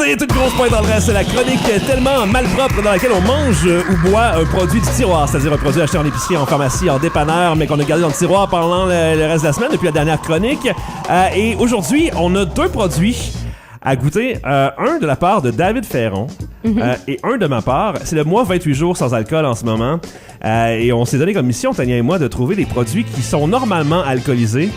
C'est une grosse pointe dans le reste. C'est la chronique tellement malpropre dans laquelle on mange ou boit un produit du tiroir, c'est-à-dire un produit acheté en épicerie, en pharmacie, en dépanneur, mais qu'on a gardé dans le tiroir pendant le reste de la semaine depuis la dernière chronique. Et aujourd'hui, on a 2 produits à goûter. Un de la part de David Ferron et un de ma part. C'est le mois 28 jours sans alcool en ce moment. Et on s'est donné comme mission, Tania et moi, de trouver des produits qui sont normalement alcoolisés,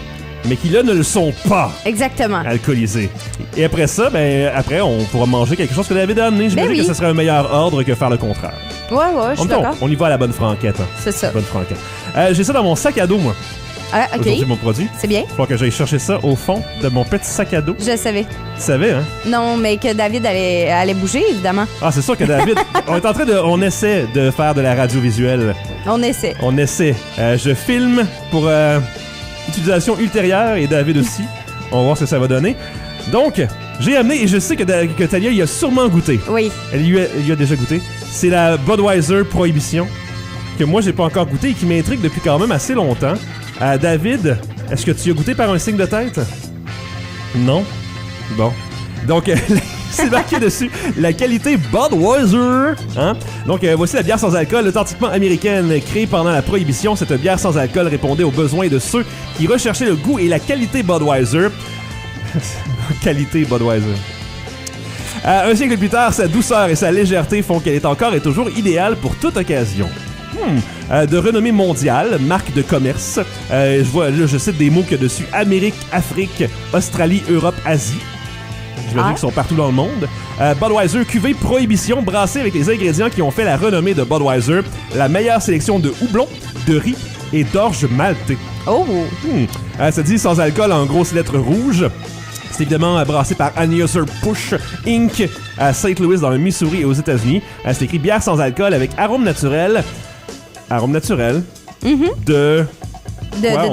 mais qui là ne le sont pas. Exactement. Alcoolisés. Et après ça, après on pourra manger quelque chose que David a amené. J'imagine que ce serait un meilleur ordre que faire le contraire. Ouais, je suis d'accord. On y va à la bonne franquette. Hein. C'est ça. Bonne franquette. J'ai ça dans mon sac à dos, moi. Ah, ok. Aujourd'hui, mon produit. C'est bien. Il faut que j'aille chercher ça au fond de mon petit sac à dos. Je le savais. Tu savais, hein? Non, mais que David allait bouger, évidemment. Ah, c'est sûr que David... on essaie de faire de la radio visuelle. On essaie. Je filme pour utilisation ultérieure et David aussi. On va voir ce que ça va donner. Donc, j'ai amené, et je sais que Talia y a sûrement goûté. Oui. Elle y a déjà goûté. C'est la Budweiser Prohibition, que moi, j'ai pas encore goûté et qui m'intrigue depuis quand même assez longtemps. David, est-ce que tu y as goûté par un signe de tête? Non? Bon. Donc, c'est marqué dessus la qualité Budweiser. Hein? Donc, voici la bière sans alcool, authentiquement américaine, créée pendant la Prohibition. Cette bière sans alcool répondait aux besoins de ceux qui recherchaient le goût et la qualité Budweiser. Qualité Budweiser. Un siècle plus tard, sa douceur et sa légèreté font qu'elle est encore et toujours idéale pour toute occasion. De renommée mondiale, marque de commerce. Je cite des mots qu'il y a dessus: Amérique, Afrique, Australie, Europe, Asie. J'imagine qu'ils sont partout dans le monde. Budweiser cuvée Prohibition, brassée avec les ingrédients qui ont fait la renommée de Budweiser. La meilleure sélection de houblon, de riz et d'orge maltée. Oh! Ça dit sans alcool en grosses lettres rouges. C'est évidemment brassé par Anheuser-Busch Inc. à St. Louis dans le Missouri et aux États-Unis. C'est écrit bière sans alcool avec arôme naturel. Arôme naturel. De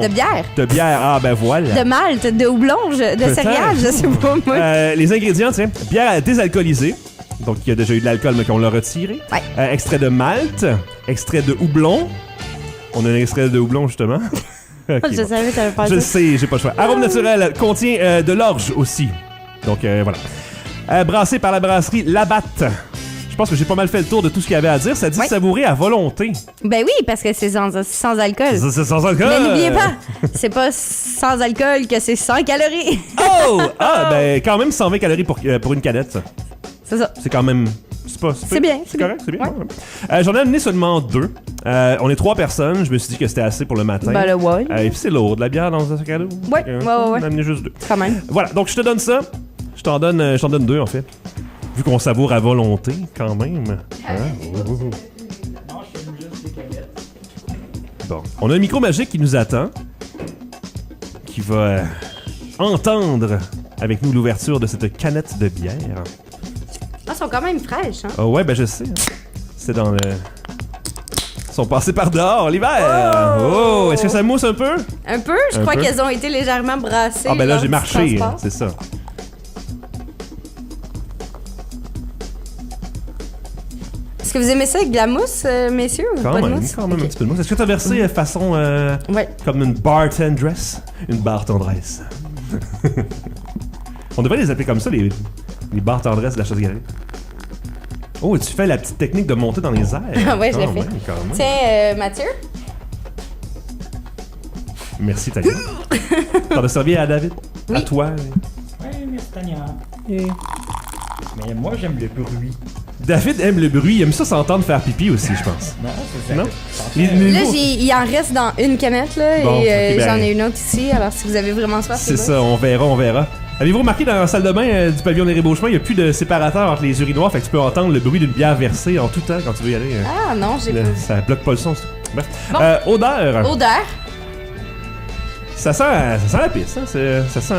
bière. De bière, ah ben voilà. De malt, de houblon, de céréales, je sais pas moi. Les ingrédients, tiens, bière désalcoolisée. Donc, il y a déjà eu de l'alcool, mais qu'on l'a retiré. Ouais. Extrait de malt, extrait de houblon. On a un extrait de houblon, justement. Okay, je savais que t'avais pas Je sais, j'ai pas le choix. Arôme naturel contient de l'orge aussi. Donc, voilà. Brassé par la brasserie Labatt. Je pense que j'ai pas mal fait le tour de tout ce qu'il y avait à dire. Ça dit savourer à volonté. Ben oui, parce que c'est sans alcool. C'est sans alcool. Mais n'oubliez pas, c'est pas sans alcool que c'est 100 calories. Oh! Ah, ben quand même 120 calories pour une canette, ça. C'est ça. C'est quand même... C'est bien. C'est correct, c'est bien. Ouais. J'en ai amené seulement 2. On est 3 personnes. Je me suis dit que c'était assez pour le matin. Ben le ouais. Et puis c'est lourd, de la bière dans un sac à dos. Ouais. On a amené juste 2. Quand même. Voilà, donc je te donne ça. Je t'en donne 2 en fait. Vu qu'on savoure à volonté, quand même. Hein? Bon. On a un micro magique qui nous attend. Qui va entendre avec nous l'ouverture de cette canette de bière. Ah, elles sont quand même fraîches, hein? Ah ouais, ben je sais. Hein. C'est dans le... Ils sont passés par dehors, l'hiver! Oh! Est-ce que ça mousse un peu? Un peu? Je crois qu'elles ont été légèrement brassées. Ah ben là, j'ai marché, c'est ça. Est-ce que vous aimez ça avec de la mousse, messieurs? Quand pas même, de mousse? quand même un petit peu de mousse. Est-ce que t'as versé façon... comme une bartendresse? Une bartendresse. On devrait les appeler comme ça, les bartendresses de la chasse-galerie. Oh, tu fais la petite technique de monter dans les airs. Ah ouais, je l'ai fait. Tiens, Mathieu? Merci, Tania. T'en as servi à David? Oui. À toi? Oui, merci, Tania. Yeah. Mais moi, j'aime le bruit. David aime le bruit, il aime ça s'entendre faire pipi aussi, je pense. Non, c'est ça. Non? Là, il en reste dans une canette, là, bon, et j'en ai une autre ici, alors si vous avez vraiment soif, c'est ça, on verra. Avez-vous remarqué dans la salle de bain du pavillon des Rébauchements, il n'y a plus de séparateur entre les urinoirs, fait que tu peux entendre le bruit d'une bière versée en tout temps quand tu veux y aller. Ah non, j'ai pas. Ça bloque pas le son, c'est tout. Bref. Bon. Odeur. Odeur. Ça sent la pisse, hein? Ça sent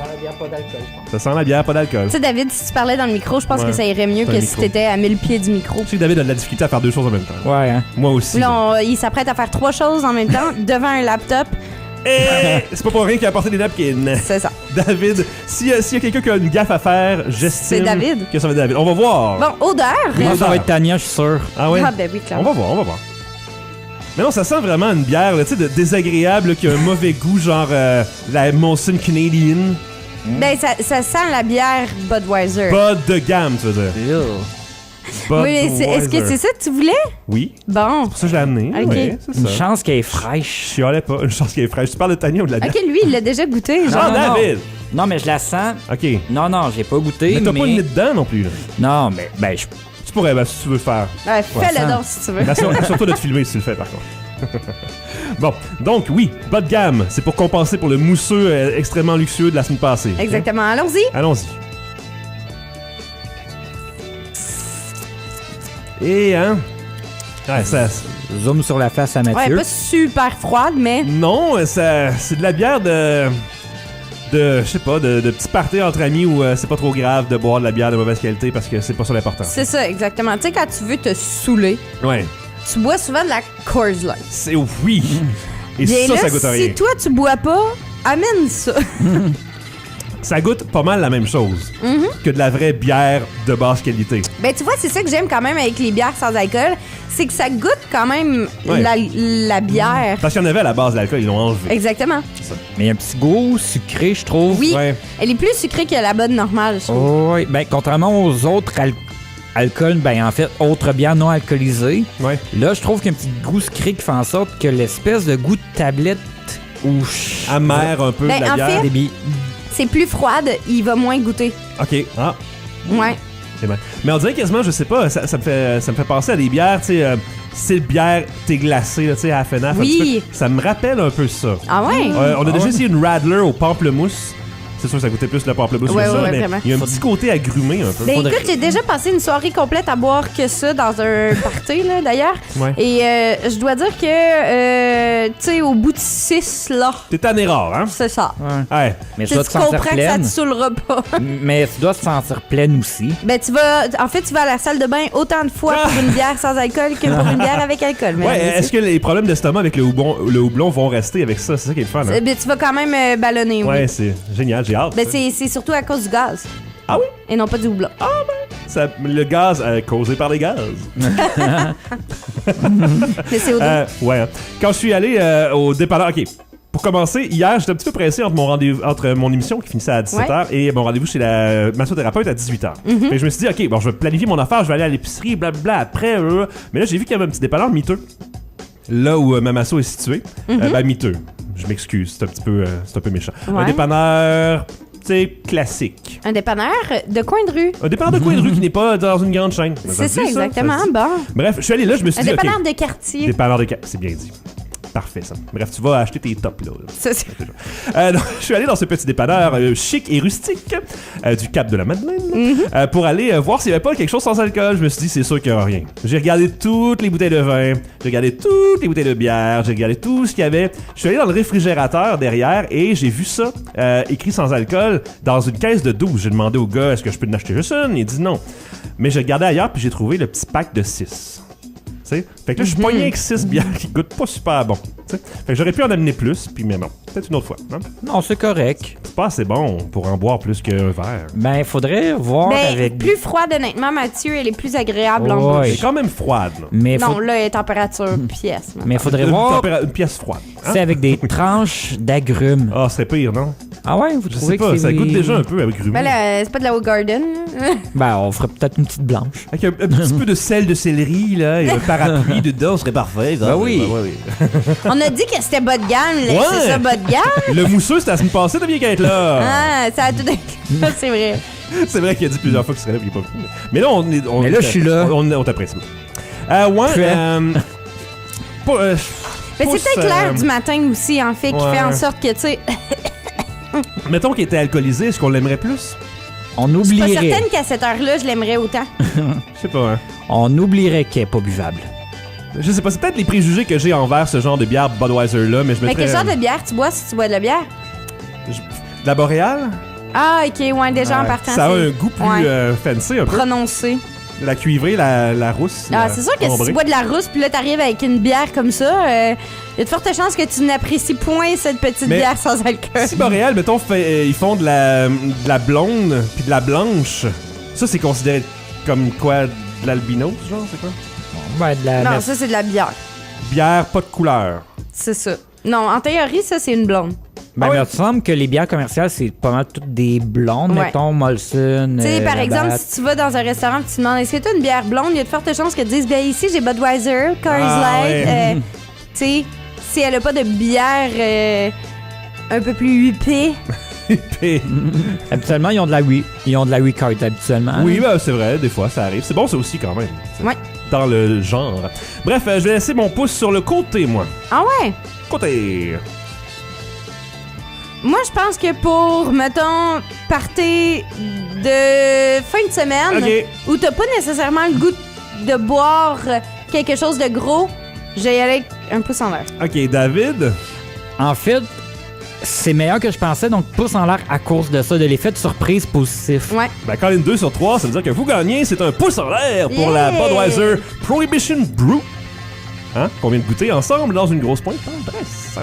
la bière, pas d'alcool, je pense. Ça sent la bière, pas d'alcool. Tu sais, David, si tu parlais dans le micro, je pense que ça irait mieux que si t'étais à 1000 pieds du micro. Je sais que David a de la difficulté à faire 2 choses en même temps. Ouais, hein? Moi aussi. Là, il s'apprête à faire 3 choses en même temps devant un laptop. Et c'est pas pour rien qu'il a apporté des napkins. C'est ça. David, s'il y a quelqu'un qui a une gaffe à faire, j'estime c'est David. que ça va être David. On va voir. Bon, odeur. Moi, ça va être Tania, je suis sûr. Ah ouais? Ah ben oui, clairement. On va voir. Mais non, ça sent vraiment une bière, tu sais, désagréable, là, qui a un mauvais goût, genre la Molson Canadian. Ben, ça sent la bière Budweiser. Bud de gamme, tu veux dire. Oui, mais est-ce que c'est ça que tu voulais? Oui. Bon. Pour ça, je l'ai amené. Ok. Ouais, c'est Une ça. chance qu'elle est fraîche. Je chialais pas. Une chance qu'elle est fraîche. Tu parles de Tania ou de la bière? Ok, lui, il l'a déjà goûté. Genre. Ah, non, David! Non, mais je la sens. Ok. Non, j'ai pas goûté, Mais t'as pas le nez dedans non plus, là. Non, mais ben, je... Tu pourrais, ben, si tu veux le faire. Ouais, fais-le ça. donc si tu veux. Ben, surtout de te filmer si tu le fais, par contre. Bon, donc oui, bas de gamme, c'est pour compenser pour le mousseux extrêmement luxueux de la semaine passée. ok? Exactement. Allons-y. Allons-y. Et, hein? Ouais, ça... zoom sur la face à Ouais, Mathieu. pas super froide, mais. Non, ça, c'est de la bière de je sais pas, de petits parties entre amis où c'est pas trop grave de boire de la bière de mauvaise qualité parce que c'est pas ça l'important. C'est ça, exactement. Tu sais, quand tu veux te saouler, Ouais. tu bois souvent de la Coors Light. C'est oui. Et Bien ça, là, ça goûte rien. si toi, tu bois pas, amène ça. Ça goûte pas mal la même chose Mm-hmm. que de la vraie bière de basse qualité. Ben, tu vois, c'est ça que j'aime quand même avec les bières sans alcool, c'est que ça goûte quand même Ouais. la bière. Parce qu'il y en avait à la base de l'alcool, ils l'ont enlevé. Exactement. Mais il y a un petit goût sucré, je trouve. Oui, Ouais. elle est plus sucrée que la bonne normale, je trouve. Oh, oui. Ben, contrairement aux autres alcools, ben, en fait, autres bières non alcoolisées, Ouais. là, je trouve qu'il y a un petit goût sucré qui fait en sorte que l'espèce de goût de tablette ou Amer un peu Ben, de la en bière. fait- C'est plus froide, il va moins goûter. OK. Ah. Ouais. C'est bien. Mais on dirait quasiment, je sais pas, ça me fait penser à des bières, tu sais, style bière, t'es glacé, tu sais, à la FNAF. Oui. un petit peu. Ça me rappelle un peu ça. Ah ouais? On a déjà essayé une Radler au pamplemousse. C'est sûr que ça goûtait plus le pamplemousse Ouais, que ça, ouais, mais vraiment. il y a un petit côté agrumé un peu. Ben écoute, j'ai déjà passé une soirée complète à boire que ça dans un party, là, d'ailleurs. Ouais. Et je dois dire que, tu sais, au bout de 6, là, T'es tanné rare, hein? c'est ça. Ouais. Mais Tu tu dois te sentir comprends que ça pleine. te saoulera pas. Mais tu dois te sentir pleine aussi. Ben, tu vas à la salle de bain autant de fois pour une bière sans alcool que pour une bière avec alcool. mesdames et Ouais, est-ce messieurs. que les problèmes d'estomac avec le houblon vont rester avec ça? C'est ça qui est le fun, hein? Ben, tu vas quand même ballonner, oui. Ouais, c'est génial, j'ai hâte. Ben, c'est surtout à cause du gaz. Ah oui? Et non pas du houblon. Le gaz causé par les gaz. Mais c'est au Ouais. Hein. Quand je suis allé au dépanneur, ok. Pour commencer, hier, j'étais un petit peu pressé entre mon émission qui finissait à 17h et mon rendez-vous chez la massothérapeute à 18h. Fait que je me suis dit, ok, bon, je vais planifier mon affaire, je vais aller à l'épicerie, blablabla, après. Mais là, j'ai vu qu'il y avait un petit dépanneur miteux. Là où ma masso est située. Ben, miteux. Je m'excuse, c'est un peu méchant. Ouais. Un dépanneur, tu sais, classique. Un dépanneur de coin de rue. Un dépanneur de coin de rue qui n'est pas dans une grande chaîne. C'est se ça, dit, exactement. se dit. Bon. Bref, je suis allé là, je me suis Un dit, ok. dépanneur de quartier. Dépanneur de c'est bien dit. Parfait, ça. Bref, tu vas acheter tes tops, là. Ça, c'est- Donc, je suis allé dans ce petit dépanneur chic et rustique du Cap de la Madeleine pour aller voir s'il n'y avait pas quelque chose sans alcool. Je me suis dit, c'est sûr qu'il n'y aura rien. J'ai regardé toutes les bouteilles de vin, j'ai regardé toutes les bouteilles de bière, j'ai regardé tout ce qu'il y avait. Je suis allé dans le réfrigérateur derrière et j'ai vu ça écrit sans alcool dans une caisse de 12. J'ai demandé au gars, est-ce que je peux en acheter juste une? Il dit non. Mais j'ai regardé ailleurs puis j'ai trouvé le petit pack de 6. T'sais? Fait que là, je suis pogné avec 6 bières qui goûtent pas super bon. T'sais? Fait que j'aurais pu en amener plus, puis mais bon, peut-être une autre fois. Hein? Non, c'est correct. C'est pas assez bon pour en boire plus qu'un verre. Ben, il faudrait voir Ben, avec... plus froide, honnêtement, Mathieu, elle est plus agréable en Ouais. bouche. Elle est quand même froide. Là. Mais Non, là, elle est température pièce. il faudrait voir Une pièce froide. Hein? c'est avec des tranches d'agrumes. Ah, c'est pire, non? Ah ouais, vous Je trouvez sais que pas, c'est... ça goûte déjà un peu avec grumé. Ben là, c'est pas de la Garden. Ben, on ferait peut-être une petite blanche. Avec un petit peu de sel de céleri, là, et un parapluie dedans serait parfait. Ben oui. On a dit que c'était bas de gamme, là. Ouais. C'est ça, bas de gamme. Le mousseux, c'était la semaine passée, t'as bien qu'à être là. Ah, ça a tout c'est vrai. C'est vrai qu'il a dit plusieurs fois qu'il serait là, puis il est pas venu. Mais là, Mais là, je suis là. On t'apprécie. Ouais, Prêt. pas, Mais pousse, c'est peut-être l'air du matin aussi, en fait, qui ouais. fait en sorte que, tu sais, Mettons qu'il était alcoolisé, est-ce qu'on l'aimerait plus? On je suis pas oublierait. certaine qu'à cette heure-là, je l'aimerais autant. Je sais pas, hein. On oublierait qu'elle est pas buvable. Je sais pas, c'est peut-être les préjugés que j'ai envers ce genre de bière Budweiser-là, mais je Mais mettrais... quel genre de bière tu bois si tu bois de la bière? De la boréale? Ah, ok, ouais, déjà en Ouais. partant. Ça a c'est un goût plus Ouais. fancy un peu. prononcé. La cuivrée, la rousse. Ah, la c'est sûr que si ambrée. tu bois de la rousse, puis là, t'arrives avec une bière comme ça, il y a de fortes chances que tu n'apprécies point cette petite Mais bière sans alcool. Si Boréal, mettons, ils font de la blonde puis de la blanche, ça, c'est considéré comme quoi? De l'albinos, genre, c'est quoi? Ben, de la... Non, ça, c'est de la bière. Bière, pas de couleur. C'est ça. Non, en théorie, ça, c'est une blonde. Ben, Ah ouais? il me semble que les bières commerciales, c'est pas mal toutes des blondes, Ouais. mettons, Molson. Tu sais, par exemple, Labatt. si tu vas dans un restaurant et tu demandes est-ce que tu as une bière blonde, il y a de fortes chances que tu dises ben ici j'ai Budweiser, Coors Ah, Light. ouais. Tu sais, si elle a pas de bière un peu plus huppée. Puis- Habituellement, ils ont de la Ricard, habituellement. oui, ben, c'est vrai, des fois, ça arrive. C'est bon, ça aussi, quand même. C'est Ouais. Dans le genre. Bref, je vais laisser mon pouce sur le côté, moi. Ah ouais? Côté. Moi, je pense que pour, mettons, party de fin de semaine, Ok. où t'as pas nécessairement le goût de boire quelque chose de gros, je vais y aller avec un pouce en l'air. Ok, David. En fait, c'est meilleur que je pensais, donc pouce en l'air à cause de ça, de l'effet de surprise positif. Ouais. Ben, Colin 2 sur 3, ça veut dire que vous gagnez, c'est un pouce en l'air pour la Yeah! Budweiser Prohibition Brew. Hein? Qu'on vient de goûter ensemble dans une grosse pointe tendresse.